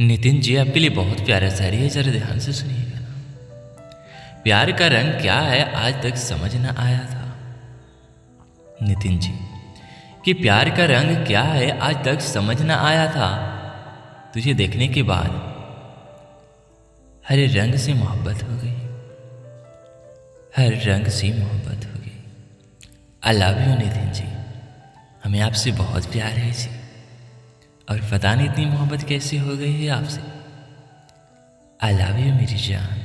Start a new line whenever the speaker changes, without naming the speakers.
नितिन जी, आपके लिए बहुत प्यारा शायरी है, जरा ध्यान से सुनिएगा ना। प्यार का रंग क्या है आज तक समझ न आया था। नितिन जी, कि प्यार का रंग क्या है आज तक समझ न आया था। तुझे देखने के बाद हर रंग से मोहब्बत हो गई, हर रंग से मोहब्बत हो गई। I love you Nitin ji, हमें आपसे बहुत प्यार है जी, और पता नहीं इतनी मोहब्बत कैसे हो गई है आपसे। आई लव यू मेरी जान।